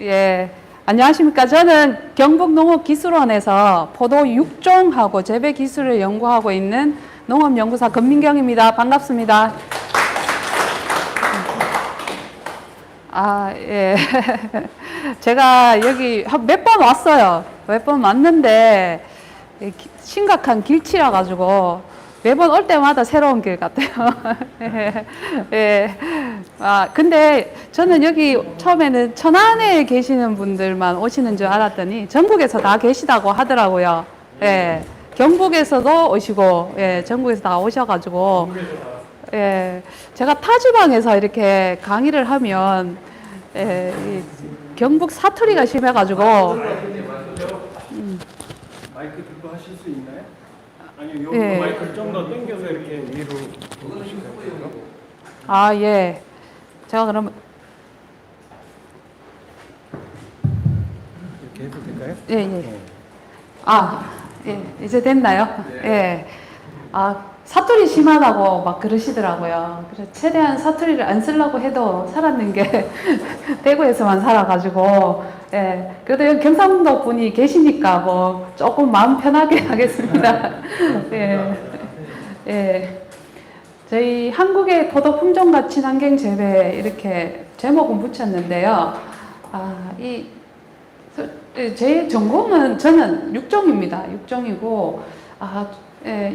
예, 안녕하십니까. 저는 경북농업기술원에서 포도 육종하고 재배 기술을 연구하고 있는 농업연구사 권민경입니다. 반갑습니다. 예. 제가 여기 몇 번 왔어요. 몇 번 왔는데 심각한 길치라 가지고 매번 올 때마다 새로운 길 같아요. 예. 근데 저는 여기 처음에는 천안에 계시는 분들만 오시는 줄 알았더니 전국에서 다 계시다고 하더라고요. 예. 경북에서도 오시고, 예, 전국에서 다 오셔가지고, 예, 제가 타지방에서 이렇게 강의를 하면, 예, 이 경북 사투리가 심해가지고, 마이크 들고 하실 수 있나요? 아니면 요 예. 마이크를 좀 더 당겨서 이렇게 위로 보시면 예. 제가 그러면, 이렇게 해도 될까요? 예. 예, 이제 됐나요? 예. 사투리 심하다고 막 그러시더라고요. 그래서 최대한 사투리를 안 쓰려고 해도 살았는 게 대구에서만 살아가지고, 예. 그래도 여기 경상도 분이 계시니까 뭐 조금 마음 편하게 하겠습니다. 예. 저희 한국의 포도 품종과 친환경 재배 이렇게 제목은 붙였는데요. 제 전공은 저는 육종입니다. 육종이고,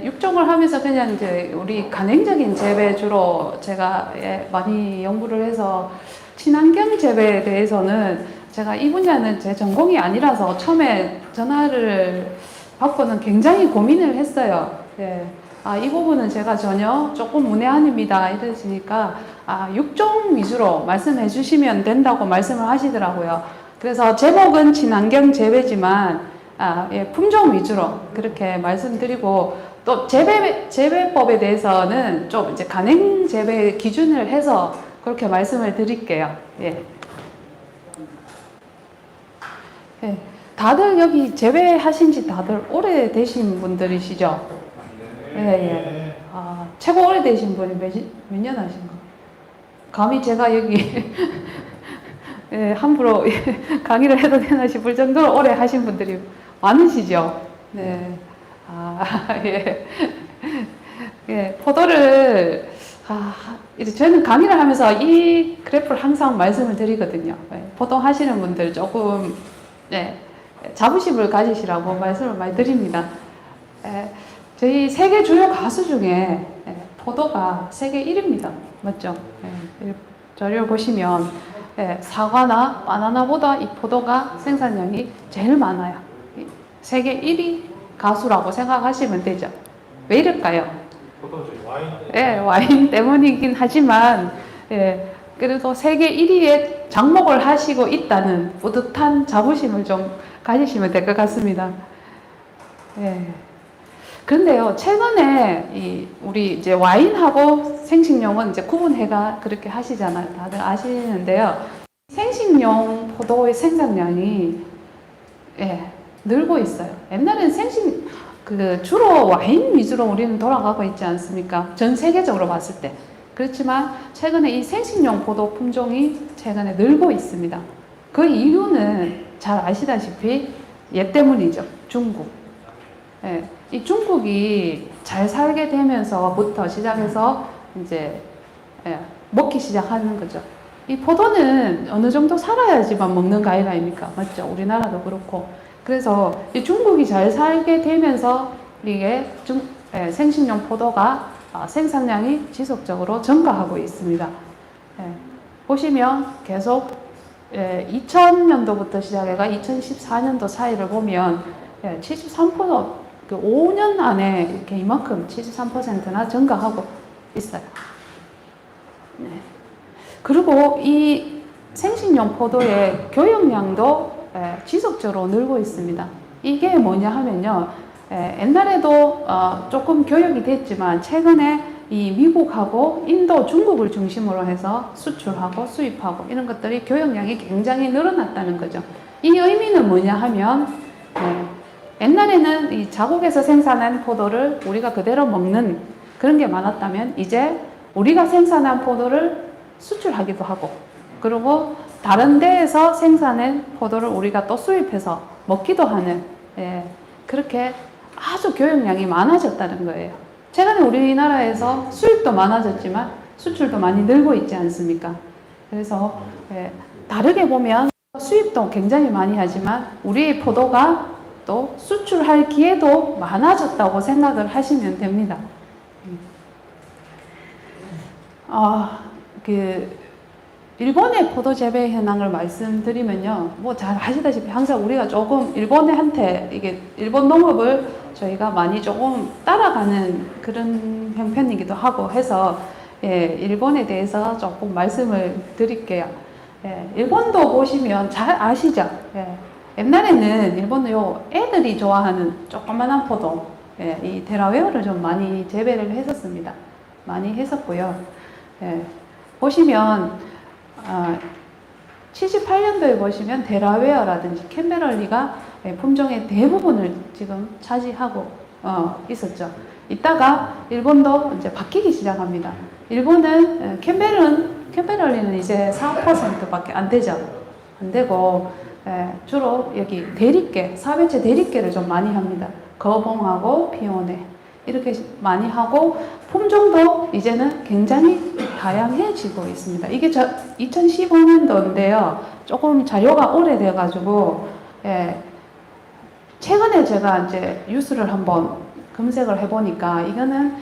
육종을 하면서 그냥 이제 우리 간행적인 재배 주로 제가 많이 연구를 해서 친환경 재배에 대해서는 제가 이 분야는 제 전공이 아니라서 처음에 전화를 받고는 굉장히 고민을 했어요. 이 부분은 제가 전혀 조금 문외한입니다. 이러시니까, 육종 위주로 말씀해 주시면 된다고 말씀을 하시더라고요. 그래서 제목은 친환경 재배지만, 품종 위주로 그렇게 말씀드리고, 또 재배법에 대해서는 좀 이제 간행 재배 기준을 해서 그렇게 말씀을 드릴게요. 예. 다들 여기 재배하신 지 다들 오래되신 분들이시죠? 예. 최고 오래되신 분이 몇 년 하신 거? 감히 제가 여기 예, 함부로 강의를 해도 되나 싶을 정도로 오래 하신 분들이 많으시죠? 네. 예. 예, 포도를, 저는 강의를 하면서 이 그래프를 항상 말씀을 드리거든요. 포도 하시는 분들 조금, 자부심을 가지시라고 말씀을 많이 드립니다. 저희 세계 주요 가수 중에 포도가 세계 1위입니다. 맞죠? 자료 보시면 사과나 바나나보다 이 포도가 생산량이 제일 많아요. 세계 1위 가수라고 생각하시면 되죠. 왜 이럴까요? 와인. 와인 때문이긴 하지만 그래도 세계 1위에 장목을 하시고 있다는 뿌듯한 자부심을 좀 가지시면 될 것 같습니다. 그런데요, 최근에 우리 이제 와인하고 생식용은 이제 구분해가 그렇게 하시잖아요. 다들 아시는데요. 생식용 포도의 생산량이 늘고 있어요. 옛날에는 주로 와인 위주로 우리는 돌아가고 있지 않습니까? 전 세계적으로 봤을 때. 그렇지만 최근에 이 생식용 포도 품종이 최근에 늘고 있습니다. 그 이유는 잘 아시다시피 얘 때문이죠. 중국. 이 중국이 잘 살게 되면서부터 시작해서 이제 먹기 시작하는 거죠. 이 포도는 어느 정도 살아야지만 먹는 과일 아닙니까? 맞죠? 우리나라도 그렇고. 그래서 이 중국이 잘 살게 되면서 이게 생식용 포도가 생산량이 지속적으로 증가하고 있습니다. 보시면 계속 2000년도부터 시작해가 2014년도 사이를 보면 73%, 5년 안에 이렇게 이만큼 73%나 증가하고 있어요. 그리고 이 생식용 포도의 교역량도 지속적으로 늘고 있습니다. 이게 뭐냐 하면요. 옛날에도 조금 교역이 됐지만 최근에 이 미국하고 인도, 중국을 중심으로 해서 수출하고 수입하고 이런 것들이 교역량이 굉장히 늘어났다는 거죠. 이 의미는 뭐냐 하면 옛날에는 이 자국에서 생산한 포도를 우리가 그대로 먹는 그런 게 많았다면 이제 우리가 생산한 포도를 수출하기도 하고 그리고 다른 데에서 생산한 포도를 우리가 또 수입해서 먹기도 하는, 예, 그렇게 아주 교역량이 많아졌다는 거예요. 최근에 우리나라에서 수입도 많아졌지만 수출도 많이 늘고 있지 않습니까? 그래서 예, 다르게 보면 수입도 굉장히 많이 하지만 우리의 포도가 또 수출할 기회도 많아졌다고 생각을 하시면 됩니다. 일본의 포도 재배 현황을 말씀드리면요, 뭐 잘 아시다시피 항상 우리가 조금 일본한테 이게 일본 농업을 저희가 많이 조금 따라가는 그런 형편이기도 하고 해서 예, 일본에 대해서 조금 말씀을 드릴게요. 예, 일본도 보시면 잘 아시죠? 예, 옛날에는 일본은 요 애들이 좋아하는 조그만한 포도, 예, 이 데라웨어를 좀 많이 재배를 했었습니다. 많이 했었고요. 예, 보시면 78년도에 보시면 데라웨어라든지 캠베럴리가 품종의 대부분을 지금 차지하고 있었죠. 이따가 일본도 이제 바뀌기 시작합니다. 일본은 캠베럴리는 이제 4%밖에 안 되죠. 안 되고 주로 여기 대립계, 사배체 대립계를 좀 많이 합니다. 거봉하고 피오네 이렇게 많이 하고 품종도 이제는 굉장히 다양해지고 있습니다. 이게 2015년도인데요. 조금 자료가 오래돼 가지고 최근에 제가 이제 뉴스를 한번 검색을 해보니까 이거는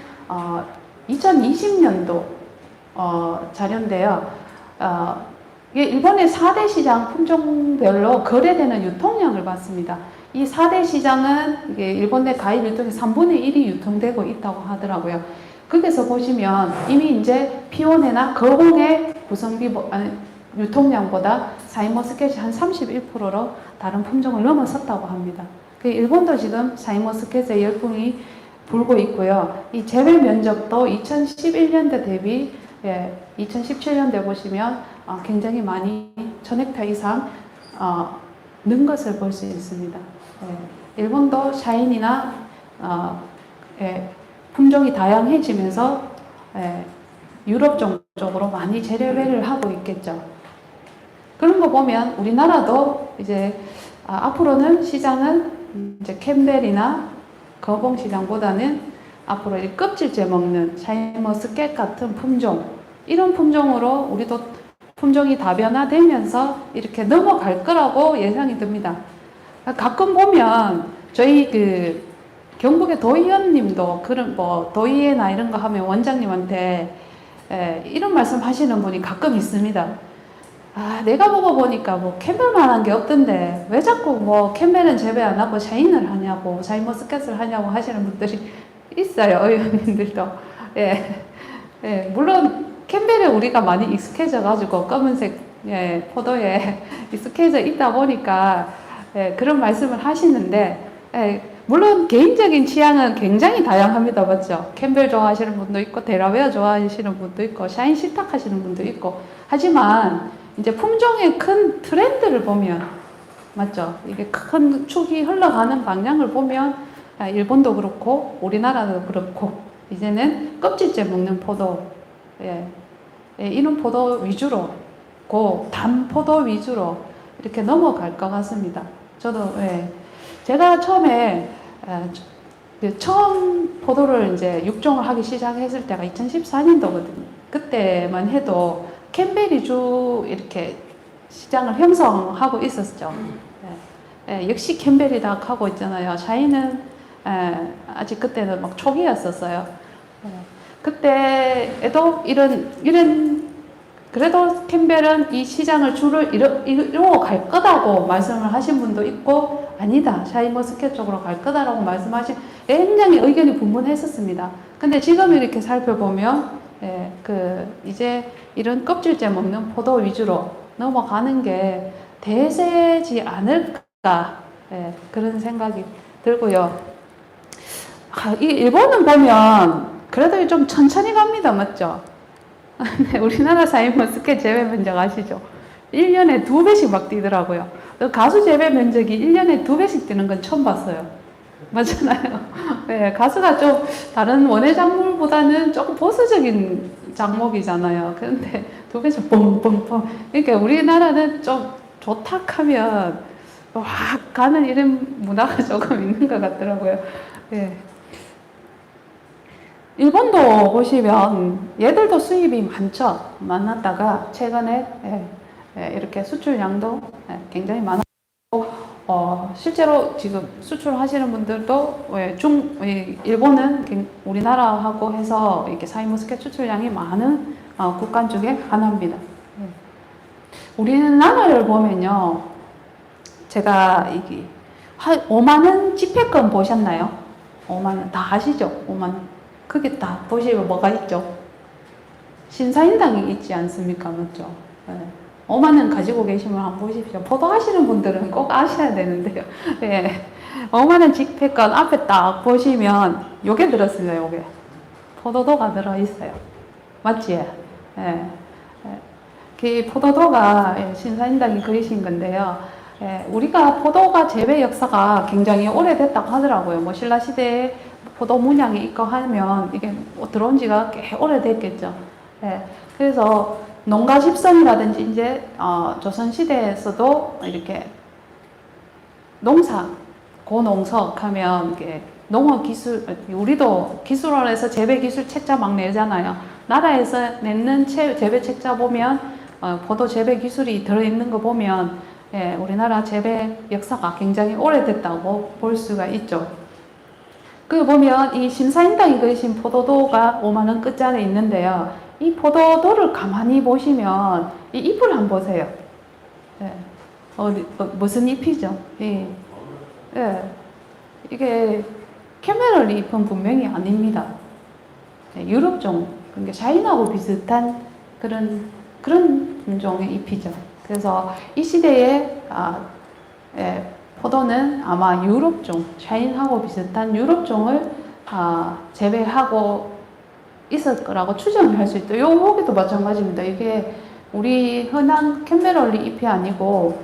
2020년도 자료인데요. 이게 일본의 4대 시장 품종별로 거래되는 유통량을 봤습니다. 이 4대 시장은 이게 일본 내 과일 유통의 3분의 1이 유통되고 있다고 하더라고요. 거기서 보시면 이미 이제 피오네나 거봉의 구성비 유통량보다 샤인머스켓이 한 31%로 다른 품종을 넘어섰다고 합니다. 일본도 지금 샤인머스켓의 열풍이 불고 있고요. 이 재배 면적도 2011년대 대비 2017년대 보시면 굉장히 많이 1000헥타 이상 는 것을 볼 수 있습니다. 일본도 샤인이나 품종이 다양해지면서 유럽 쪽으로 많이 재배를 하고 있겠죠. 그런 거 보면 우리나라도 이제 앞으로는 시장은 이제 캠벨이나 거봉 시장보다는 앞으로 이 껍질째 먹는 샤인머스켓 같은 품종, 이런 품종으로 우리도 품종이 다변화되면서 이렇게 넘어갈 거라고 예상이 듭니다. 가끔 보면 저희 경북의 도의원님도 그런 도의회나 이런 거 하면 원장님한테 이런 말씀 하시는 분이 가끔 있습니다. 내가 먹어보니까 캠벨만한 게 없던데 왜 자꾸 캠벨은 재배 안 하고 샤인을 하냐고, 샤인머스켓을 하냐고 하시는 분들이 있어요. 의원님들도. 물론 캠벨에 우리가 많이 익숙해져 가지고 검은색 포도에 익숙해져 있다 보니까 그런 말씀을 하시는데, 물론 개인적인 취향은 굉장히 다양합니다. 맞죠? 캠벨 좋아하시는 분도 있고 데라웨어 좋아하시는 분도 있고 샤인 실탁하시는 분도 있고, 하지만 이제 품종의 큰 트렌드를 보면, 맞죠? 이게 큰 축이 흘러가는 방향을 보면 일본도 그렇고 우리나라도 그렇고 이제는 껍질째 먹는 포도, 이런 포도 위주로, 단포도 위주로 이렇게 넘어갈 것 같습니다. 저도 제가 처음에 처음 포도를 이제 육종을 하기 시작했을 때가 2014년도거든요. 그때만 해도 캠벨이 이렇게 시장을 형성하고 있었죠. 역시 캠벨이다 하고 있잖아요. 샤인은 아직 그때는 막 초기였었어요. 그때에도 그래도 캠벨은 이 시장을 줄을 이루어 갈 거다고 말씀을 하신 분도 있고, 아니다, 샤인머스켓 쪽으로 갈 거다라고 말씀하신, 굉장히 의견이 분분했었습니다. 근데 지금 이렇게 살펴보면, 이제 이런 껍질째 먹는 포도 위주로 넘어가는 게 대세지 않을까, 그런 생각이 들고요. 이 일본은 보면 그래도 좀 천천히 갑니다. 맞죠? 우리나라 샤인머스켓 재배 면적 아시죠? 1년에 2배씩 막 뛰더라고요. 가수 재배 면적이 1년에 2배씩 뛰는 건 처음 봤어요. 맞잖아요. 네, 가수가 좀 다른 원예 작물보다는 조금 보수적인 작목이잖아요. 그런데 두 배에서 뻥뻥뻥. 그러니까 우리나라는 좀 좋다 하면 확 가는 이런 문화가 조금 있는 것 같더라고요. 네. 일본도 보시면 얘들도 수입이 많았다가 최근에 이렇게 수출량도 굉장히 많았고 실제로 지금 수출하시는 분들도 일본은 우리나라하고 해서 이렇게 샤인머스켓 수출량이 많은 국가 중에 하나입니다. 우리나라를 보면요, 제가 이게 5만 원 집회권 보셨나요? 5만 원 다 아시죠? 5만 원. 그게 다 보시면 뭐가 있죠? 신사임당이 있지 않습니까? 맞죠? 네. 5만 원 가지고 계시면 한번 보십시오. 포도하시는 분들은 꼭 아셔야 되는데요. 네. 5만 원 집회권 앞에 딱 보시면 요게 들었어요. 요게 포도도가 들어있어요. 맞지? 네. 그 포도도가 신사임당이 그리신 건데요. 우리가 포도가 재배 역사가 굉장히 오래됐다고 하더라고요. 뭐 신라시대에 포도 문양이 있고 하면 이게 들어온 지가 꽤 오래됐겠죠. 그래서 농가 집성이라든지 이제 조선시대에서도 이렇게 농사, 고농석 하면 이게 농업 기술, 우리도 기술원에서 재배 기술 책자 막 내잖아요. 나라에서 내는 재배 책자 보면 포도 재배 기술이 들어있는 거 보면 우리나라 재배 역사가 굉장히 오래됐다고 볼 수가 있죠. 그 보면 이 신사임당이 그리신 포도도가 5만 원 끝자리에 있는데요. 이 포도도를 가만히 보시면 이 잎을 한번 보세요. 무슨 잎이죠? 이게 캐메럴 잎은 분명히 아닙니다. 유럽종, 그러니까 샤인하고 비슷한 그런 품종의 잎이죠. 그래서 이 시대에 포도는 아마 유럽종, 샤인하고 비슷한 유럽종을 재배하고 있을 거라고 추정을 할 수 있다. 요거기도 마찬가지입니다. 이게 우리 흔한 캠베럴리 잎이 아니고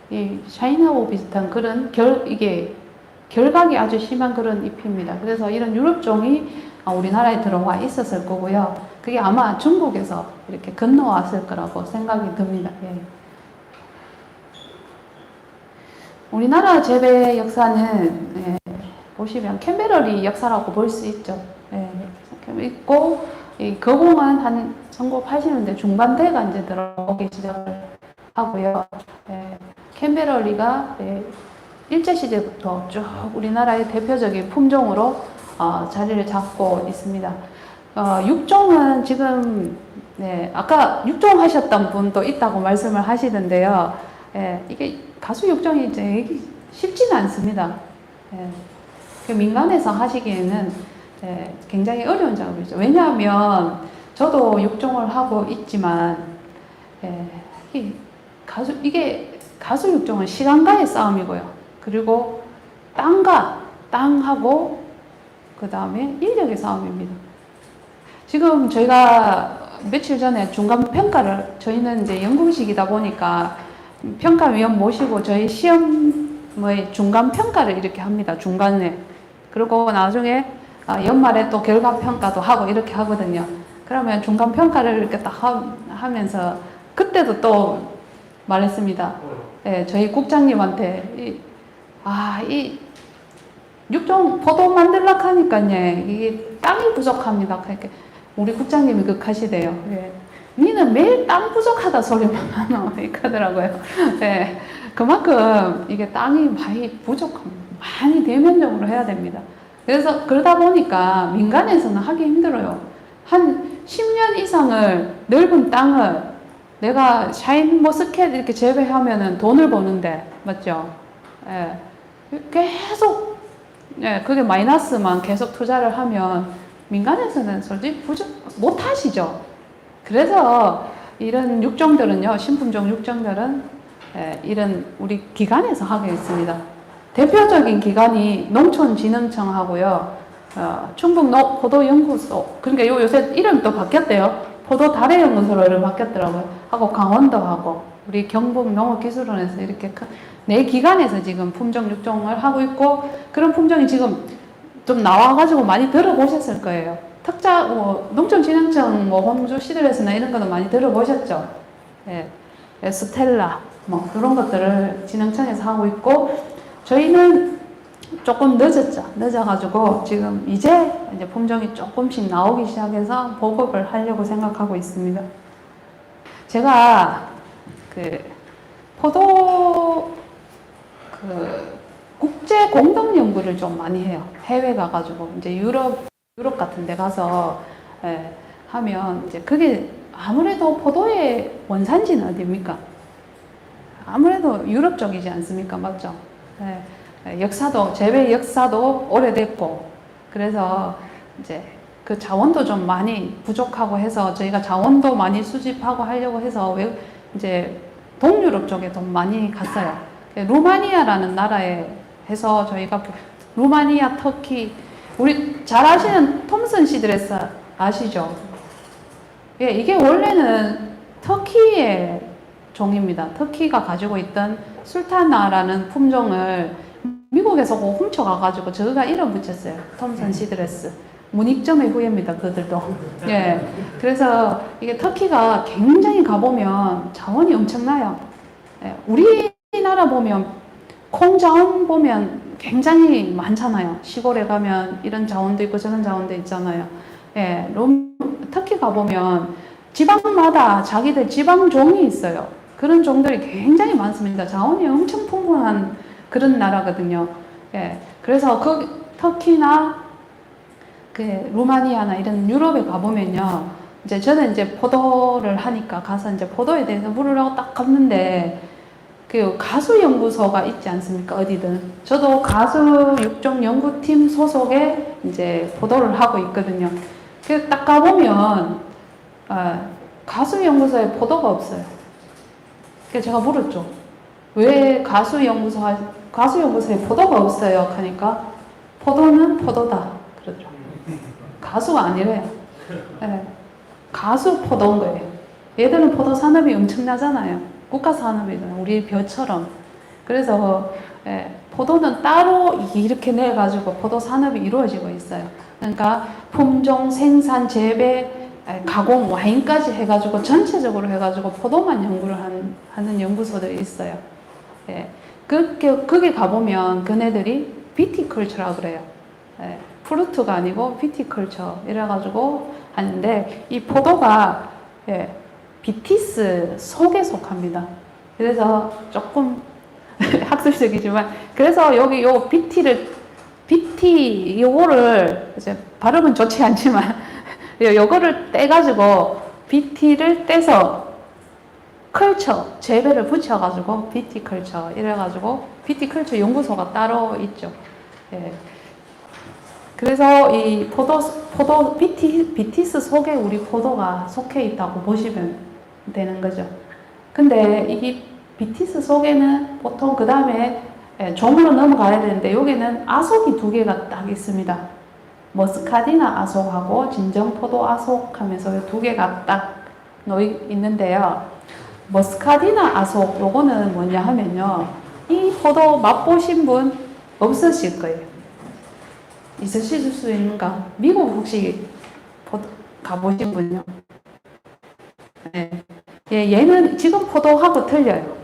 이 샤인하고 비슷한 그런 이게 결각이 아주 심한 그런 잎입니다. 그래서 이런 유럽종이 우리나라에 들어와 있었을 거고요. 그게 아마 중국에서 이렇게 건너왔을 거라고 생각이 듭니다. 우리나라 재배 역사는 보시면 캠베럴이 역사라고 볼 수 있죠. 있고 거공은 한 1980년대 중반대가 이제 들어오기 시작을 하고요. 캠베럴리가 일제시대부터 쭉 우리나라의 대표적인 품종으로 자리를 잡고 있습니다. 육종은 지금 아까 육종 하셨던 분도 있다고 말씀을 하시던데요. 이게 가수 육종이 이제 쉽지는 않습니다. 민간에서 하시기에는 굉장히 어려운 작업이죠. 왜냐하면 저도 육종을 하고 있지만 이게 가수 육종은 시간과의 싸움이고요. 그리고 땅하고 그 다음에 인력의 싸움입니다. 지금 저희가 며칠 전에 중간 평가를, 저희는 이제 연구식이다 보니까 평가위원 모시고 저희 시험의 중간 평가를 이렇게 합니다. 중간에. 그리고 나중에 연말에 또 결과 평가도 하고 이렇게 하거든요. 그러면 중간 평가를 이렇게 딱 하면서 그때도 또 말했습니다. 저희 국장님한테 이 육종 포도 만들려고 하니까요, 이게 땅이 부족합니다. 그렇게 우리 국장님이 극하시대요. 니는 매일 땅 부족하다 소리만 하노 이러더라고요. 그만큼 이게 땅이 많이 대면적으로 해야 됩니다. 그래서 그러다 보니까 민간에서는 하기 힘들어요. 한 10년 이상을 넓은 땅을 내가 샤인머스켓 이렇게 재배하면은 돈을 버는데, 맞죠? 계속, 그게 마이너스만 계속 투자를 하면 민간에서는 솔직히 못 하시죠. 그래서 이런 육종들은요, 신품종 육종들은 이런 우리 기관에서 하게 있습니다. 대표적인 기관이 농촌진흥청하고요, 충북포도연구소, 그러니까 요새 이름도 바뀌었대요. 포도달해연구소로 이름 바뀌었더라고요. 하고 강원도 하고 우리 경북 농업기술원에서 이렇게 내 기관에서 지금 품종 육종을 하고 있고, 그런 품종이 지금 좀 나와가지고 많이 들어보셨을 거예요. 특자, 농촌진흥청 홍주 시드레스나 이런 거도 많이 들어보셨죠? 예, 스텔라, 그런 것들을 진흥청에서 하고 있고, 저희는 조금 늦어가지고 지금 이제 품종이 조금씩 나오기 시작해서 보급을 하려고 생각하고 있습니다. 제가 포도 국제 공동 연구를 좀 많이 해요. 해외 가가지고 이제 유럽 같은 데 가서 하면 이제 그게 아무래도 포도의 원산지는 어디입니까? 아무래도 유럽 쪽이지 않습니까? 맞죠? 재배 역사도 오래됐고, 그래서 이제 그 자원도 좀 많이 부족하고 해서 저희가 자원도 많이 수집하고 하려고 해서 이제 동유럽 쪽에 좀 많이 갔어요. 루마니아라는 나라에 해서 저희가 루마니아, 터키, 우리 잘 아시는 톰슨 시드레스 아시죠? 예, 이게 원래는 터키의 종입니다. 터키가 가지고 있던 술타나라는 품종을 미국에서 훔쳐가가지고 저가 이름 붙였어요. 톰슨 시드레스. 문익점의 후예입니다. 그들도. 예. 그래서 이게 터키가 굉장히 가보면 자원이 엄청나요. 예. 우리나라 보면 콩자원 보면 굉장히 많잖아요. 시골에 가면 이런 자원도 있고 저런 자원도 있잖아요. 예. 터키 가보면 지방마다 자기들 지방종이 있어요. 그런 종들이 굉장히 많습니다. 자원이 엄청 풍부한 그런 나라거든요. 예. 그래서 터키나 루마니아나 이런 유럽에 가보면요. 이제 저는 이제 포도를 하니까 가서 이제 포도에 대해서 물으려고 딱 갔는데, 가수 연구소가 있지 않습니까? 어디든. 저도 가수 육종 연구팀 소속에 이제 포도를 하고 있거든요. 딱 가보면, 가수 연구소에 포도가 없어요. 그래서 제가 물었죠. 왜 가수 연구소에 포도가 없어요? 하니까, 포도는 포도다. 그러더라고요. 가수가 아니래요. 네. 가수 포도인 거예요. 얘들은 포도 산업이 엄청나잖아요. 국가 산업이잖아요. 우리 벼처럼. 그래서 포도는 따로 이렇게 내가지고 포도 산업이 이루어지고 있어요. 그러니까 품종, 생산, 재배, 가공, 와인까지 해가지고 전체적으로 해가지고 포도만 연구를 하는 연구소들이 있어요. 거기 가보면 그네들이 비티컬처라고 그래요. 프루트가 아니고 비티컬처 이래가지고 하는데, 이 포도가 비티스 속에 속합니다. 그래서 조금 학술적이지만, 그래서 여기 요거를 이제 발음은 좋지 않지만 요거를 떼가지고 비티를 떼서 컬처 재배를 붙여가지고 비티컬처 이래가지고 비티컬처 연구소가 따로 있죠. 그래서 이 포도 비티스 속에 우리 포도가 속해 있다고 보시면 되는 거죠. 근데 이 비티스 속에는 보통 그 다음에 종으로 넘어가야 되는데, 여기는 아속이 2개가 딱 있습니다. 머스카디나 아속하고 진정포도 아속 하면서 2개가 딱 있는데요. 머스카디나 아속 요거는 뭐냐 하면요, 이 포도 맛보신 분 없으실 거예요. 있으실 수 있는가? 미국 혹시 가보신 분요? 얘는 지금 포도하고 틀려요.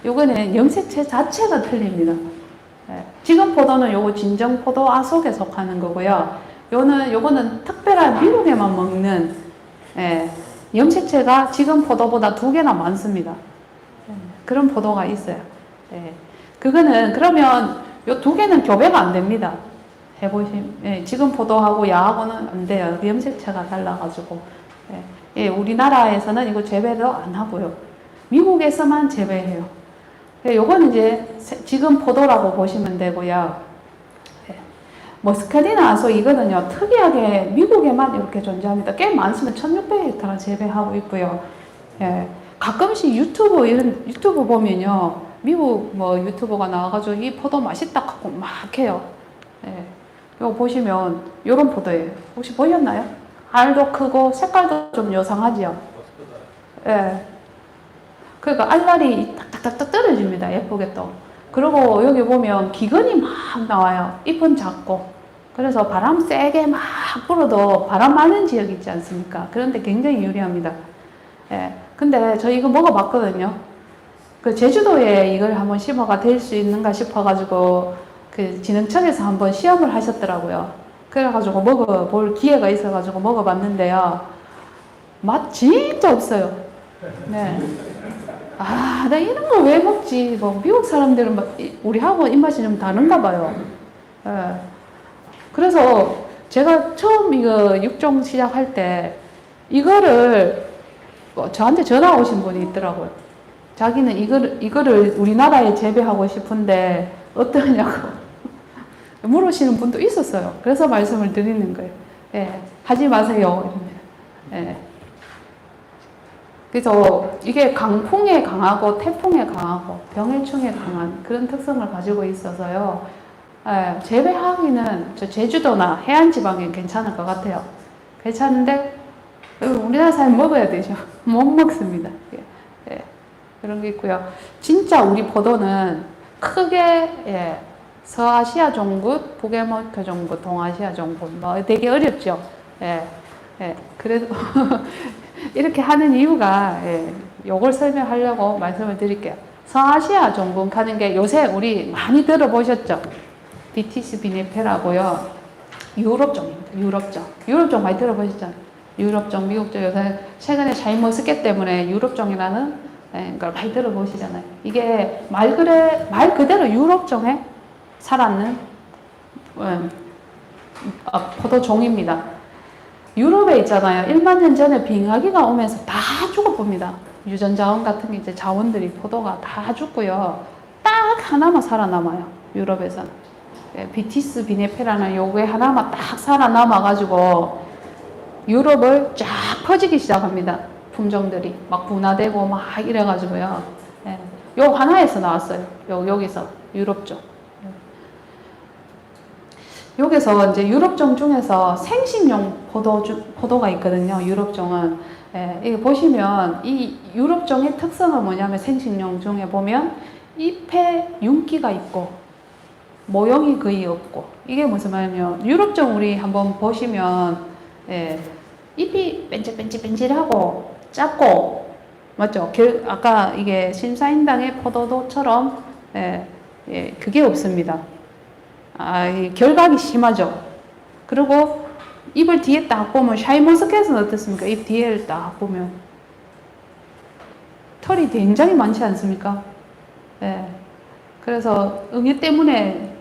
요거는 염색체 자체가 틀립니다. 지금 포도는 요거 진정 포도 아속에 속하는 거고요. 요거는 특별한 미국에만 먹는 염색체가 지금 포도보다 2개나 많습니다. 그런 포도가 있어요. 그거는 그러면 요 2개는 교배가 안 됩니다. 지금 포도하고 야하고는 안 돼요. 염색체가 달라가지고. 우리나라에서는 이거 재배도 안 하고요. 미국에서만 재배해요. 요건 이제 지금 포도라고 보시면 되고요. 머스카디나 아소 이거는요, 특이하게 미국에만 이렇게 존재합니다. 꽤 많습니다. 1600헥타를 재배하고 있고요. 가끔씩 유튜브 보면요, 미국 유튜버가 나와가지고 이 포도 맛있다 하고 막 해요. 이거 보시면 요런 포도예요. 혹시 보셨나요? 알도 크고 색깔도 좀 요상하지요. 그러니까 알알이 딱딱딱딱 떨어집니다. 예쁘게 또. 그리고 여기 보면 기근이 막 나와요. 잎은 작고. 그래서 바람 세게 막 불어도 바람 많은 지역 있지 않습니까? 그런데 굉장히 유리합니다. 예. 근데 저 이거 먹어봤거든요. 그 제주도에 이걸 한번 심어가 될 수 있는가 싶어가지고 그 진흥청에서 한번 시험을 하셨더라고요. 그래가지고 먹어볼 기회가 있어가지고 먹어봤는데요. 맛 진짜 없어요. 네. 아, 나 이런 거 왜 먹지? 뭐 미국 사람들은 우리하고 입맛이 좀 다른가 봐요. 예. 그래서 제가 처음 이거 육종 시작할 때 이거를 저한테 전화 오신 분이 있더라고요. 자기는 이거를 우리나라에 재배하고 싶은데 어떠냐고 물으시는 분도 있었어요. 그래서 말씀을 드리는 거예요. 예, 하지 마세요. 이럽니다. 예. 그래서 이게 강풍에 강하고 태풍에 강하고 병해충에 강한 그런 특성을 가지고 있어서요. 예, 재배하기는 저 제주도나 해안 지방에 괜찮을 것 같아요. 괜찮은데 우리나라 사람 먹어야 되죠. 못 먹습니다. 예, 예. 그런 게 있고요. 진짜 우리 포도는 크게 예, 서아시아 종군, 북에모카 종군, 동아시아 종군 뭐 되게 어렵죠. 예, 예. 그래도 이렇게 하는 이유가 예, 요걸 설명하려고 말씀을 드릴게요. 서아시아 종군 하는 게 요새 우리 많이 들어보셨죠? 비티스 비네페라고요. 유럽종입니다. 유럽종. 유럽종 많이 들어보셨잖아요. 유럽종, 미국종 요새 최근에 샤인머스켓 때문에 유럽종이라는 걸 많이 들어보시잖아요. 이게 말 그대로 유럽종에 살았는 포도종입니다. 유럽에 있잖아요. 1만 년 전에 빙하기가 오면서 다 죽어봅니다. 유전자원 같은 게 이제 자원들이 포도가 다 죽고요. 딱 하나만 살아남아요. 유럽에서는. 비티스 비네페라는 요게 하나만 딱 살아남아가지고 유럽을 쫙 퍼지기 시작합니다. 품종들이 막 분화되고 막 이래가지고요. 요 하나에서 나왔어요. 여기서 유럽종. 여기서 이제 유럽종 중에서 생식용 포도가 있거든요. 유럽종은. 이거 보시면 이 유럽종의 특성은 뭐냐면 생식용 중에 보면 잎에 윤기가 있고 모형이 거의 없고 이게 무슨 말이냐면 유럽종 우리 한번 보시면 잎이 뺀질뺀질하고 작고 맞죠? 아까 이게 심사인당의 포도도처럼 그게 없습니다. 결각이 심하죠. 그리고 잎을 뒤에 딱 보면 샤인머스켓은 어떻습니까? 잎 뒤에를 딱 보면 털이 굉장히 많지 않습니까? 그래서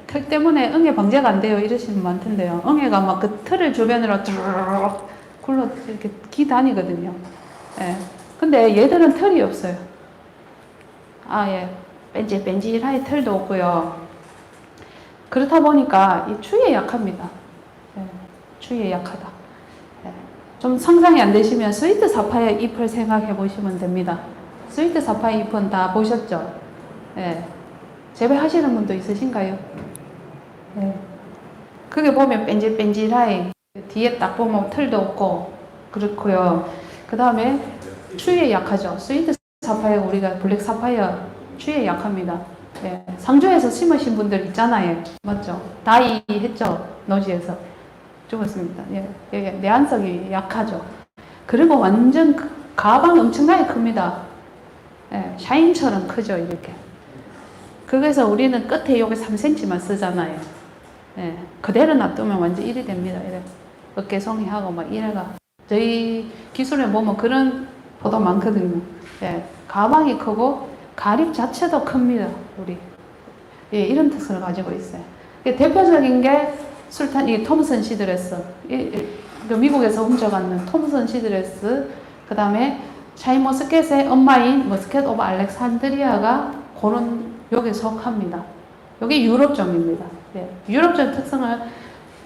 털 때문에 응애 방제가 안 돼요. 이러시는 분 많던데요. 응애가 막 그 털을 주변으로 쭈르륵 굴러 이렇게 기다니거든요. 근데 얘들은 털이 없어요. 뺀질뺀질하게 털도 없고요. 그렇다 보니까 이 추위에 약합니다. 추위에 약하다. 좀 상상이 안 되시면 스위트 사파이어 잎을 생각해 보시면 됩니다. 스위트 사파이어 잎은 다 보셨죠? 재배하시는 분도 있으신가요? 그게 보면 뺀질뺀질하게 뒤에 딱 보면 털도 없고 그렇고요. 그 다음에 추위에 약하죠. 스위트 사파이어 우리가 블랙 사파이어 추위에 약합니다. 상주에서 심으신 분들 있잖아요. 맞죠? 다이 했죠? 노지에서 죽었습니다. 내한성이 약하죠. 그리고 완전 가방 엄청나게 큽니다. 샤인처럼 크죠, 이렇게. 그래서 우리는 끝에 여기 3cm만 쓰잖아요. 그대로 놔두면 완전 이리 됩니다. 이래. 어깨송이하고 막 이래가. 저희 기술에 보면 그런 포도 많거든요. 가방이 크고 가립 자체도 큽니다. 우리. 이런 특성을 가지고 있어요. 대표적인 게 이 톰슨 시드레스. 미국에서 훔쳐갔는 톰슨 시드레스. 그 다음에 샤인머스켓의 엄마인 머스켓 오브 알렉산드리아가 그런 여기에 속합니다. 여기 유럽종입니다. 유럽종 특성을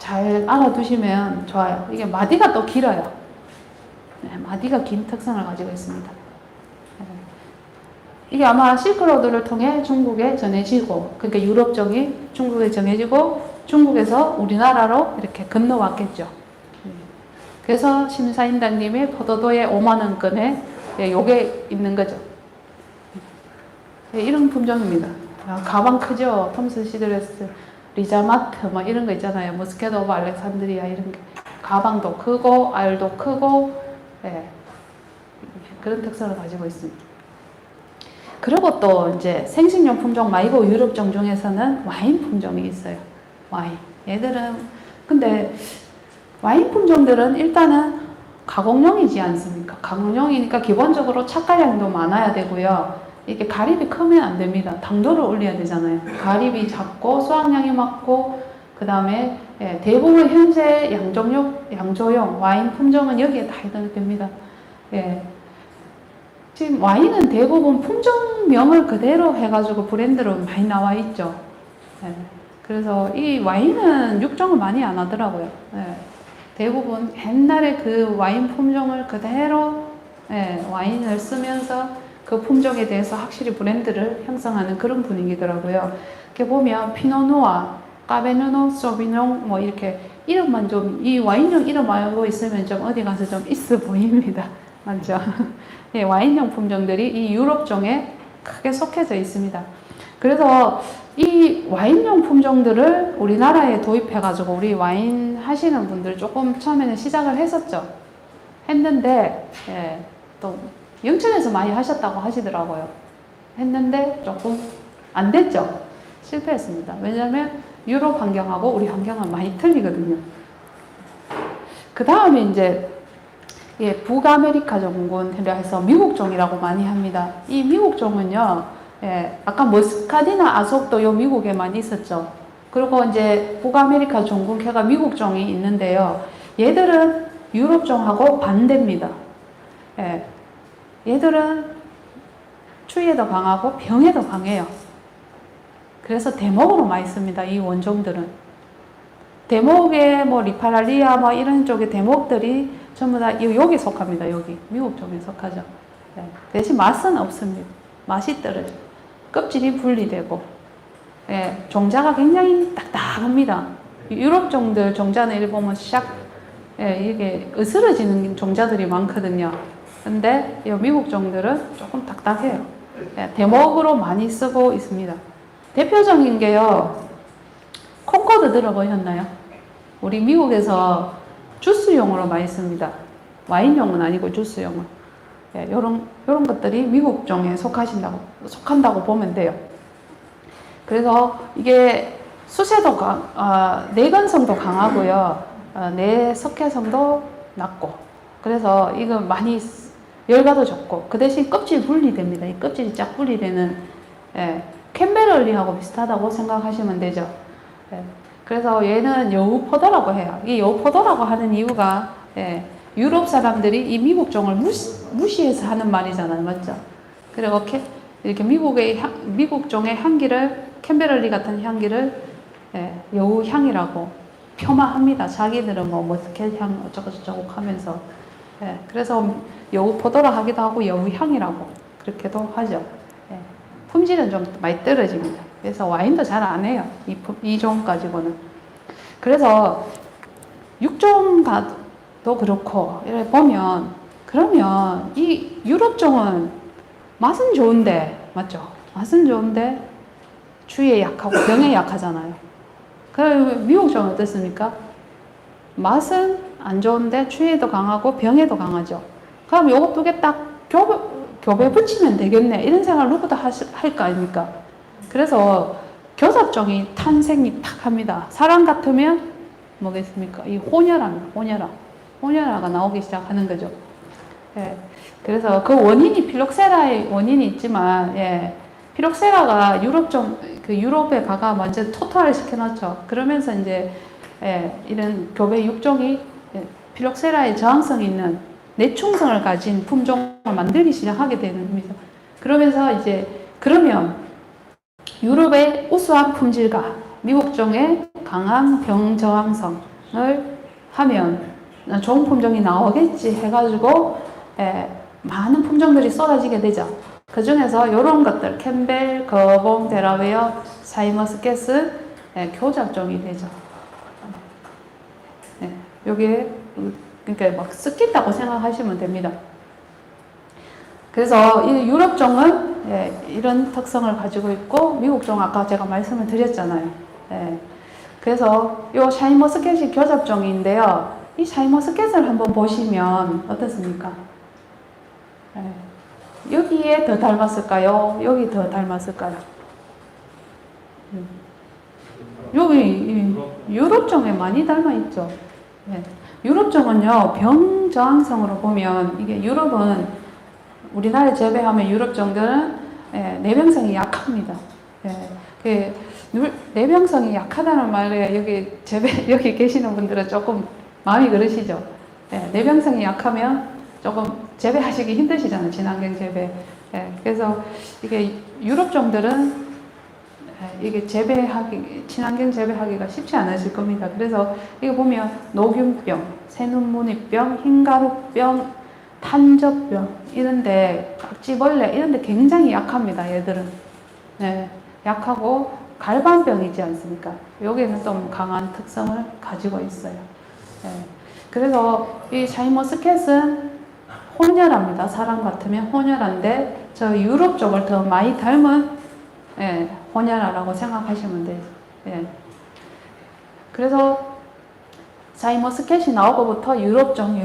잘 알아두시면 좋아요. 이게 마디가 또 길어요. 마디가 긴 특성을 가지고 있습니다. 이게 아마 실크로드를 통해 중국에 전해지고, 그러니까 유럽종이 중국에 전해지고 중국에서 우리나라로 이렇게 건너왔겠죠. 그래서 심사인당님의 포도도에 5만 원권에 요게 있는 거죠. 예, 이런 품종입니다. 가방 크죠? 톰슨 시드레스, 리자마트 뭐 이런 거 있잖아요. 머스케도 오브 알렉산드리아 이런 게. 가방도 크고 알도 크고 예, 그런 특성을 가지고 있습니다. 그리고 또 이제 생식용 품종 말고 유럽종 중에서는 와인 품종이 있어요. 와인. 얘들은 근데 와인 품종들은 일단은 가공용이지 않습니까? 가공용이니까 기본적으로 착가량도 많아야 되고요. 이게 가립이 크면 안 됩니다. 당도를 올려야 되잖아요. 가립이 작고 수확량이 많고 그 다음에 예, 대부분 현재 양조용 와인 품종은 여기에 다 해당됩니다. 예. 지금 와인은 대부분 품종명을 그대로 해가지고 브랜드로 많이 나와 있죠. 예. 그래서 이 와인은 육종을 많이 안 하더라고요. 예. 대부분 옛날에 그 와인 품종을 그대로 예, 와인을 쓰면서 그 품종에 대해서 확실히 브랜드를 형성하는 그런 분위기더라고요. 이렇게 보면 피노누아, 까베르네 소비뇽 뭐 이렇게 이름만 좀 이 와인용 이름 알고 있으면 좀 어디 가서 좀 있어 보입니다. 맞죠? 예, 와인용 품종들이 이 유럽종에 크게 속해져 있습니다. 그래서 이 와인용 품종들을 우리나라에 도입해가지고 우리 와인 하시는 분들 조금 처음에는 시작을 했었죠. 했는데 예, 또 영천에서 많이 하셨다고 하시더라고요. 했는데 조금 안 됐죠. 실패했습니다. 왜냐하면 유럽 환경하고 우리 환경은 많이 틀리거든요. 그 다음에 이제 예, 북아메리카 종군이라 해서 미국종이라고 많이 합니다. 이 미국종은요, 예, 아까 머스카디나 아속도 요 미국에 많이 있었죠. 그리고 이제 북아메리카 종군캐가 미국종이 있는데요. 얘들은 유럽종하고 반대입니다. 예, 얘들은 추위에도 강하고 병에도 강해요. 그래서 대목으로 많이 씁니다. 이 원종들은. 대목에 뭐 리파랄리아 뭐 이런 쪽의 대목들이 전부 다 여기 속합니다. 여기 미국 쪽에 속하죠. 네. 대신 맛은 없습니다. 맛이 떨어져. 껍질이 분리되고, 예, 종자가 굉장히 딱딱합니다. 유럽 종들 종자는 이렇게 보면 샥, 예, 이게 으스러지는 종자들이 많거든요. 근데 이 미국 종들은 조금 딱딱해요. 예, 대목으로 많이 쓰고 있습니다. 대표적인 게요, 콩코드 들어보셨나요? 우리 미국에서 주스용으로 많이 씁니다. 와인용은 아니고 주스용은. 예, 요런 것들이 미국종에 속한다고 보면 돼요. 그래서 이게 수세도 내건성도 강하고요. 내 석회성도 낮고. 그래서 이거 많이 열가도 좋고. 그 대신 껍질 분리됩니다. 이 껍질이 쫙 분리되는, 예, 캔베럴리하고 비슷하다고 생각하시면 되죠. 예. 그래서 얘는 여우 포도라고 해요. 이 여우 포도라고 하는 이유가, 예, 유럽 사람들이 이 미국종을 무시해서 하는 말이잖아요. 맞죠? 그리고 이렇게 미국종의 향기를, 캔베럴리 같은 향기를, 예, 여우 향이라고 폄하합니다. 자기들은 뭐 머스켓 향 어쩌고저쩌고 하면서. 예, 그래서 여우 포도라 하기도 하고 여우 향이라고 그렇게도 하죠. 예, 품질은 좀 많이 떨어집니다. 그래서 와인도 잘 안 해요. 이 종 가지고는. 그래서 육종도 그렇고 이렇게 보면, 그러면 이 유럽종은 맛은 좋은데, 맞죠? 맛은 좋은데 추위에 약하고 병에 약하잖아요. 그 미국종은 어떻습니까? 맛은 안 좋은데 추위에도 강하고 병에도 강하죠. 그럼 요거 두 개 딱 교배 붙이면 되겠네. 이런 생각을 누구도 할 거 아닙니까? 그래서 교잡종이 탄생이 탁 합니다. 사람 같으면 뭐겠습니까? 이 호녀라입니다. 호녀라가 나오기 시작하는 거죠. 예. 그래서 그 원인이 필록세라의 원인이 있지만, 예, 필록세라가 유럽에 가가 먼저 토탈을 시켜놨죠. 그러면서 이제, 예, 이런 교배 육종이, 예, 필록세라의 저항성이 있는 내충성을 가진 품종을 만들기 시작하게 되는 겁니다. 그러면서 이제, 그러면 유럽의 우수한 품질과 미국종의 강한 병 저항성을 하면 좋은 품종이 나오겠지 해가지고, 많은 품종들이 쏟아지게 되죠. 그 중에서 이런 것들, 캠벨, 거봉, 데라웨어, 샤인머스켓은 교잡종이 되죠. 요게 그러니까 막 섞인다고 생각하시면 됩니다. 그래서 이 유럽종은 이런 특성을 가지고 있고 미국종은 아까 제가 말씀을 드렸잖아요. 그래서 이 샤인머스켓이 교잡종인데요. 이 샤인머스켓을 한번 보시면 어떻습니까? 여기에 더 닮았을까요? 여기 더 닮았을까요? 여기 유럽종에 많이 닮아 있죠. 유럽종은요, 병 저항성으로 보면 이게 유럽은 우리나라에 재배하면 유럽종들은 내병성이 약합니다. 내병성이 약하다는 말에 여기 계시는 분들은 조금 마음이 그러시죠. 내병성이 약하면 조금 재배하시기 힘드시잖아요. 친환경 재배. 그래서 이게 유럽종들은 이게 친환경 재배하기가 쉽지 않으실 겁니다. 그래서 이거 보면 노균병, 새눈무늬병, 흰가루병, 탄저병 이런데 각지벌레 이런데 굉장히 약합니다. 얘들은 약하고 갈반병이지 않습니까? 여기는 좀 강한 특성을 가지고 있어요. 그래서 이 샤인머스켓은 혼혈합니다. 사람 같으면 혼혈한데 저 유럽 쪽을 더 많이 닮은 혼혈아라고 생각하시면 돼요. 그래서 샤인머스켓이 나오고부터 유럽종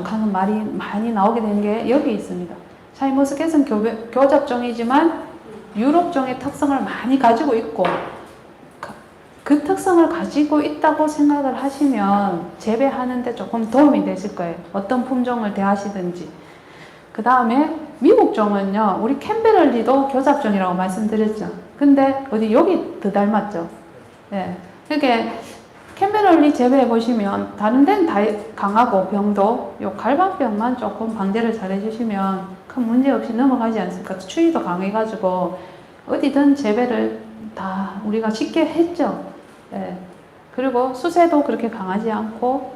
하는 말이 많이 나오게 된 게 여기 있습니다. 샤인머스켓은 교잡종이지만 유럽종의 특성을 많이 가지고 있고 그 특성을 가지고 있다고 생각을 하시면 재배하는데 조금 도움이 되실 거예요. 어떤 품종을 대하시든지. 그 다음에 미국종은요, 우리 캠베럴리도 교잡종이라고 말씀드렸죠. 근데 어디 여기 더 닮았죠. 그러니까 캠베럴리 재배해 보시면 다른 데는 다 강하고 병도 요 갈반병만 조금 방제를 잘 해주시면 큰 문제 없이 넘어가지 않습니까? 추위도 강해가지고 어디든 재배를 다 우리가 쉽게 했죠. 그리고 수세도 그렇게 강하지 않고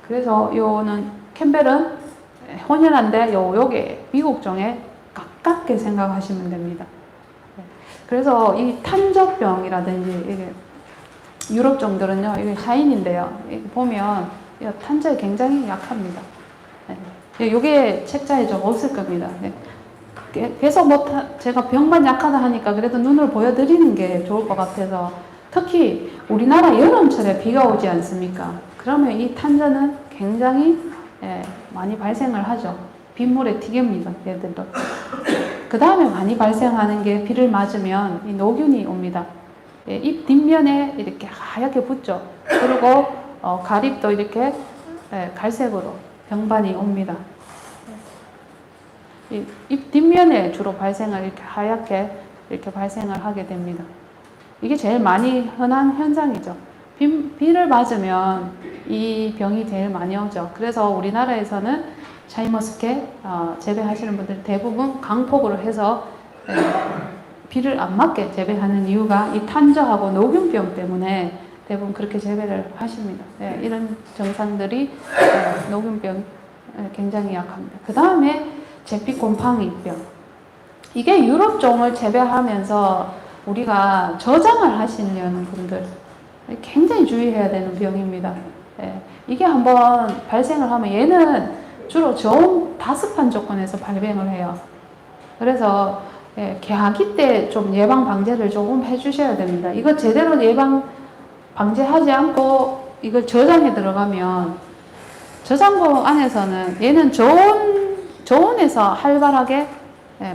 그래서 요는 캠벨은 혼혈한데 요게 미국종에 가깝게 생각하시면 됩니다. 그래서 이 탄저병이라든지 이게 유럽종들은요, 이게 샤인인데요. 이게 보면 탄저에 굉장히 약합니다. 이게 책자에 좀 없을 겁니다. 계속 제가 병만 약하다 하니까 그래도 눈을 보여드리는 게 좋을 것 같아서 특히 우리나라 여름철에 비가 오지 않습니까? 그러면 이 탄저는 굉장히 많이 발생을 하죠. 빗물에 튀깁니다. 얘들도. 그 다음에 많이 발생하는 게 비를 맞으면 이 노균이 옵니다. 잎 뒷면에 이렇게 하얗게 붙죠. 그리고 가립도 이렇게 갈색으로 병반이 옵니다. 잎 뒷면에 주로 발생을 이렇게 하얗게 이렇게 발생을 하게 됩니다. 이게 제일 많이 흔한 현상이죠. 비를 맞으면 이 병이 제일 많이 오죠. 그래서 우리나라에서는 샤인머스켓 재배하시는 분들 대부분 강폭으로 해서 비를 안 맞게 재배하는 이유가 이 탄저하고 노균병 때문에 대부분 그렇게 재배를 하십니다. 이런 증상들이 노균병 굉장히 약합니다. 그 다음에 제피곰팡이병. 이게 유럽종을 재배하면서 우리가 저장을 하시려는 분들 굉장히 주의해야 되는 병입니다. 이게 한번 발생을 하면 얘는 주로 저온 다습한 조건에서 발병을 해요. 그래서 개하기 때 좀 예방 방제를 조금 해주셔야 됩니다. 이거 제대로 예방 방제하지 않고 이걸 저장에 들어가면 저장고 안에서는 얘는 저온에서 활발하게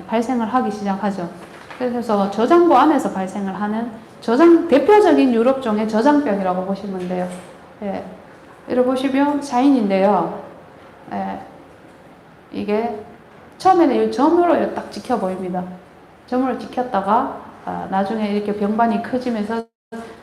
발생을 하기 시작하죠. 그래서 저장고 안에서 발생을 하는 대표적인 유럽종의 저장병이라고 보시면 돼요. 이렇게 보시면 샤인인데요. 이게 처음에는 이 점으로 딱 찍혀 보입니다. 점으로 찍혔다가 나중에 이렇게 병반이 커지면서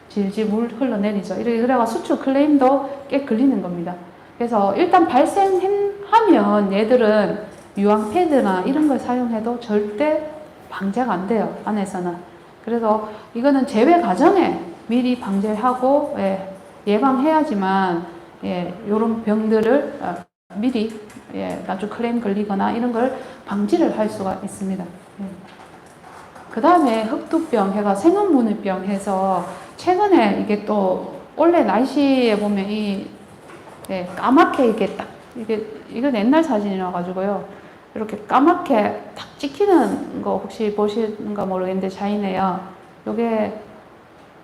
질질 물 흘러내리죠. 이렇게 그래가 수출 클레임도 꽤 걸리는 겁니다. 그래서 일단 발생하면 얘들은 유황 패드나 이런 걸 사용해도 절대 방제가 안 돼요. 안에서는. 그래서 이거는 재배 과정에 미리 방제하고 예방해야지만 이런 병들을 미리 나중 클레임 걸리거나 이런 걸 방지를 할 수가 있습니다. 그 다음에 흑두병 해가 생은무늬병 해서 최근에 이게 또 원래 날씨에 보면 이 까맣게 이게 딱 이건 옛날 사진이라 가지고요. 이렇게 까맣게 탁 찍히는 거 혹시 보시는가 모르겠는데 샤인해요.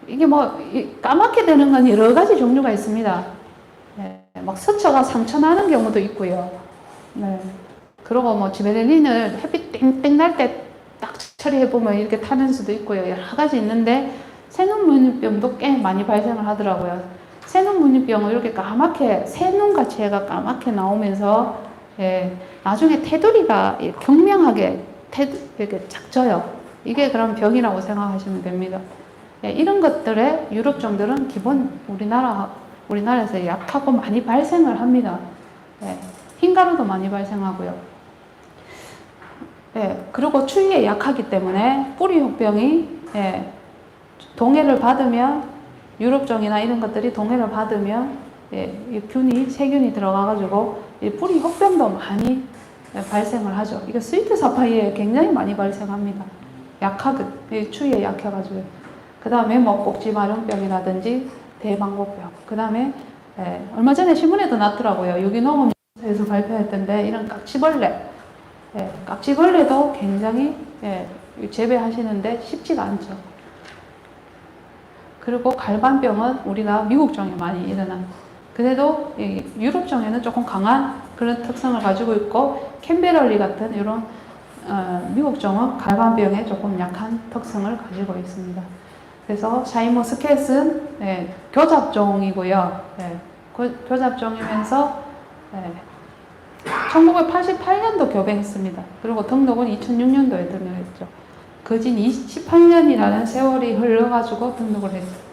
이게 뭐 까맣게 되는 건 여러 가지 종류가 있습니다. 네, 막 스쳐가 상처 나는 경우도 있고요. 네. 그리고 뭐 지베렐린을 햇빛 땡땡 날 때 딱 처리해 보면 이렇게 타는 수도 있고요. 여러 가지 있는데 새눈무늬병도 꽤 많이 발생을 하더라고요. 새눈무늬병은 이렇게 까맣게 새눈같이 해가 까맣게 나오면서 나중에 테두리가 경명하게 이렇게 작져요. 이게 그런 병이라고 생각하시면 됩니다. 이런 것들의 유럽종들은 기본 우리나라에서 약하고 많이 발생을 합니다. 흰가루도 많이 발생하고요. 그리고 추위에 약하기 때문에 뿌리 혹병이 동해를 받으면 유럽종이나 이런 것들이 동해를 받으면 이 세균이 들어가가지고 이 뿌리 혹병도 많이 발생을 하죠. 이거 스위트 사파이어에 굉장히 많이 발생합니다. 약하게 추위에 약해가지고. 그 다음에 뭐 꼭지 마룡병이라든지 대방곡병. 그 다음에 얼마 전에 신문에도 났더라고요. 유기농업에서 발표했던데 이런 깍지벌레. 깍지벌레도 굉장히 재배하시는데 쉽지가 않죠. 그리고 갈반병은 우리가 미국종에 많이 일어난. 그래도 유럽종에는 조금 강한 그런 특성을 가지고 있고 캔베럴리 같은 이런 미국종은 갈반병에 조금 약한 특성을 가지고 있습니다. 그래서 샤인머스켓은 교잡종이고요. 교잡종이면서 1988년도 교배했습니다. 그리고 등록은 2006년도에 등록했죠. 거진 18년이라는 세월이 흘러가지고 등록을 했어요.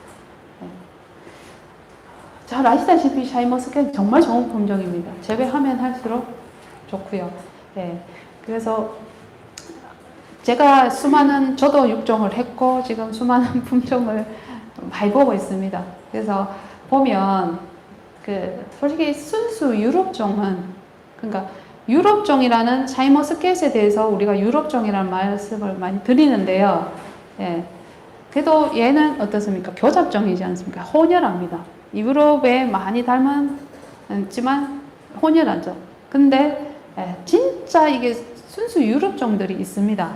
잘 아시다시피 샤인머스켓 정말 좋은 품종입니다. 재배하면 할수록 좋고요. 그래서 제가 저도 육종을 했고 지금 수많은 품종을 많이 보고 있습니다. 그래서 보면 솔직히 순수 유럽종은 그러니까 유럽종이라는 샤인머스켓에 대해서 우리가 유럽종이라는 말씀을 많이 드리는데요. 그래도 얘는 어떻습니까? 교잡종이지 않습니까? 혼혈합니다. 유럽에 많이 닮았지만 혼혈하죠. 근데 진짜 이게 순수 유럽종들이 있습니다.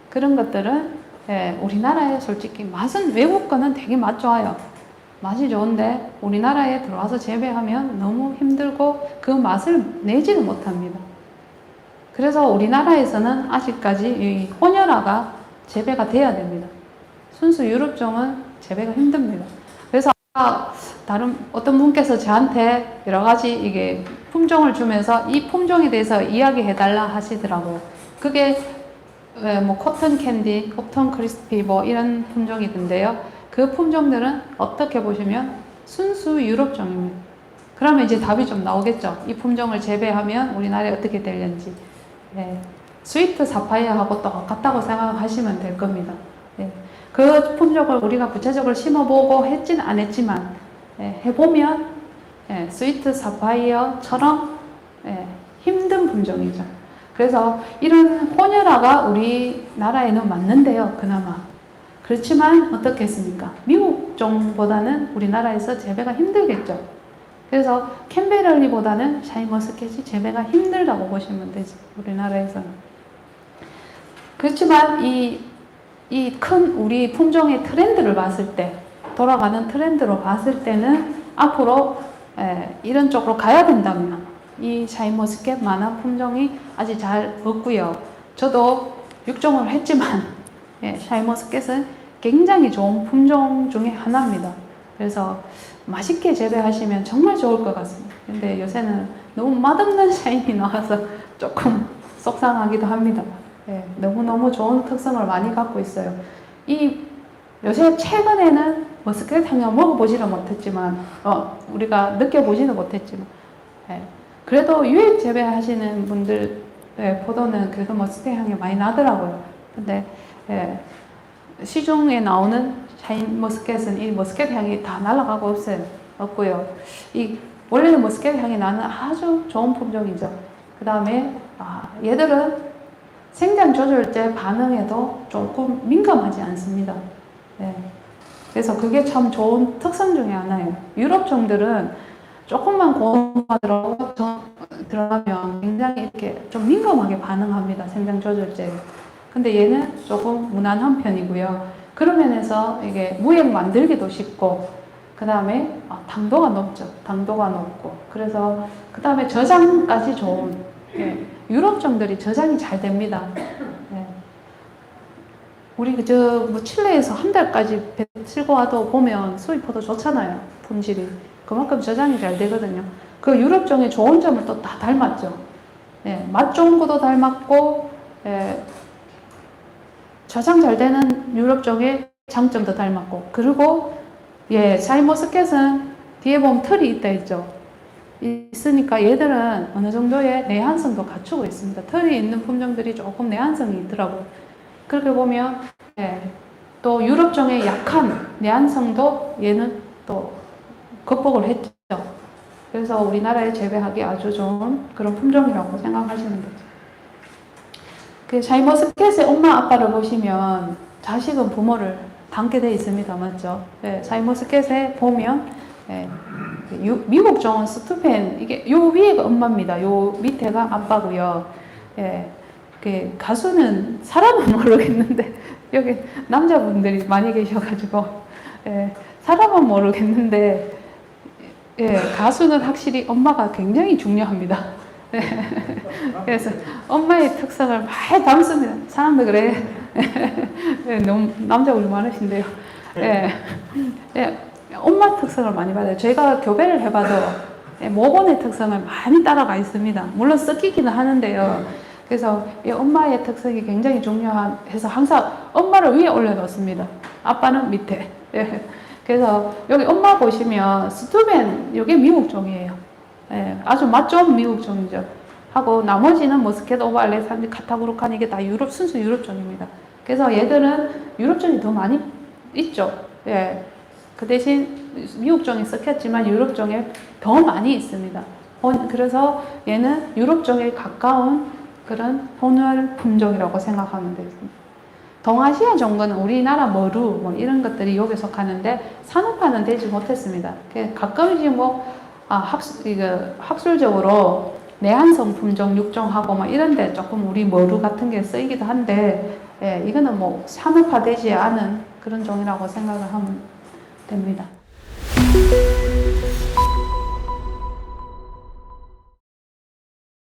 그런 것들은 우리나라에 솔직히 맛은 외국 거는 되게 맛 좋아요. 맛이 좋은데 우리나라에 들어와서 재배하면 너무 힘들고 그 맛을 내지를 못합니다. 그래서 우리나라에서는 아직까지 이 혼혈화가 재배가 돼야 됩니다. 순수 유럽종은 재배가 힘듭니다. 그래서 다른 어떤 분께서 저한테 여러 가지 이게 품종을 주면서 이 품종에 대해서 이야기해달라 하시더라고요. 그게 뭐 코튼 캔디, 코튼 크리스피 뭐 이런 품종이던데요. 그 품종들은 어떻게 보시면 순수 유럽종입니다. 그러면 이제 답이 좀 나오겠죠. 이 품종을 재배하면 우리나라에 어떻게 될는지. 스위트 사파이어하고 똑같다고 생각하시면 될 겁니다. 그 품종을 우리가 구체적으로 심어보고 했진 않았지만 해보면 스위트 사파이어처럼 힘든 품종이죠. 그래서 이런 혼혈화가 우리나라에는 맞는데요. 그나마. 그렇지만 어떻겠습니까? 미국 종보다는 우리나라에서 재배가 힘들겠죠. 그래서 캔베럴리보다는 샤인머스켓이 재배가 힘들다고 보시면 되죠. 우리나라에서는. 그렇지만 이 큰 우리 품종의 트렌드를 봤을 때, 돌아가는 트렌드로 봤을 때는 앞으로 이런 쪽으로 가야 된다면 이 샤인머스켓만한 품종이 아직 잘 없고요. 저도 육종을 했지만 샤인머스켓은 굉장히 좋은 품종 중에 하나입니다. 그래서 맛있게 재배하시면 정말 좋을 것 같습니다. 근데 요새는 너무 맛없는 샤인이 나와서 조금 속상하기도 합니다. 너무너무 좋은 특성을 많이 갖고 있어요. 요새 최근에는 머스켓 향을 먹어보지는 못했지만, 우리가 느껴보지는 못했지만, 그래도 유액 재배하시는 분들 포도는 그래도 머스켓 향이 많이 나더라고요. 근데 시중에 나오는 샤인머스켓은 이 머스켓 향이 다 날아가고 없고요. 원래는 머스켓 향이 나는 아주 좋은 품종이죠. 그 다음에 얘들은 생장 조절제 반응에도 조금 민감하지 않습니다. 그래서 그게 참 좋은 특성 중에 하나예요. 유럽종들은 조금만 고노가 들어가면 굉장히 이렇게 좀 민감하게 반응합니다. 생장 조절제. 근데 얘는 조금 무난한 편이고요. 그런 면에서 이게 무액 만들기도 쉽고, 그 다음에 당도가 높죠. 당도가 높고. 그래서 그 다음에 저장까지 좋은, 예, 유럽종들이 저장이 잘 됩니다. 예. 우리 뭐 칠레에서 한 달까지 배 쓸고 와도 보면 수입포도 좋잖아요. 품질이. 그만큼 저장이 잘 되거든요. 그 유럽종의 좋은 점을 또 다 닮았죠. 예, 맛 좋은 것도 닮았고, 예, 저장 잘 되는 유럽종의 장점도 닮았고, 그리고 예, 샤인머스켓은 뒤에 보면 털이 있다 했죠. 있으니까 얘들은 어느 정도의 내한성도 갖추고 있습니다. 털이 있는 품종들이 조금 내한성이 있더라고요. 그렇게 보면 예, 또 유럽종의 약한 내한성도 얘는 또 극복을 했죠. 그래서 우리나라에 재배하기 아주 좋은 그런 품종이라고 생각하시면 되죠. 그 샤인머스켓의 엄마 아빠를 보시면 자식은 부모를 닮게 되어 있습니다. 맞죠? 네, 샤인머스켓에 보면 예, 미국 종은 스투펜, 이게 요 위에가 엄마입니다. 요 밑에가 아빠고요. 예, 그 가수는 사람은 모르겠는데 여기 남자분들이 많이 계셔가지고 예, 사람은 모르겠는데 예, 가수는 확실히 엄마가 굉장히 중요합니다. 네. 그래서 엄마의 특성을 많이 담습니다. 사람도 그래. 네, 너무 남자분이 많으신데요. 예, 예, 엄마 특성을 많이 받아요. 제가 교배를 해봐도 모본의 특성을 많이 따라가 있습니다. 물론 섞이기는 하는데요. 그래서 이 엄마의 특성이 굉장히 중요해서 항상 엄마를 위에 올려놓습니다. 아빠는 밑에. 예. 그래서 여기 엄마 보시면 스투벤, 이게 미국종이에요. 예, 아주 맛 좋은 미국종이죠. 하고 나머지는 머스켓 오브 알렉산드, 카타구르칸, 이게 다 순수 유럽종입니다. 그래서 얘들은 유럽종이 더 많이 있죠. 예. 그 대신 미국종이 섞였지만 유럽종에 더 많이 있습니다. 그래서 얘는 유럽종에 가까운 그런 혼혈 품종이라고 생각하면 되겠습니다. 동아시아 종은 우리나라 머루 뭐 이런 것들이 여기에 속하는데 산업화는 되지 못했습니다. 가끔씩 학술적으로 내한성 품종 육종하고 막 이런데 조금 우리 머루 같은 게 쓰이기도 한데, 예, 이거는 뭐 산업화되지 않은 그런 종이라고 생각을 하면 됩니다.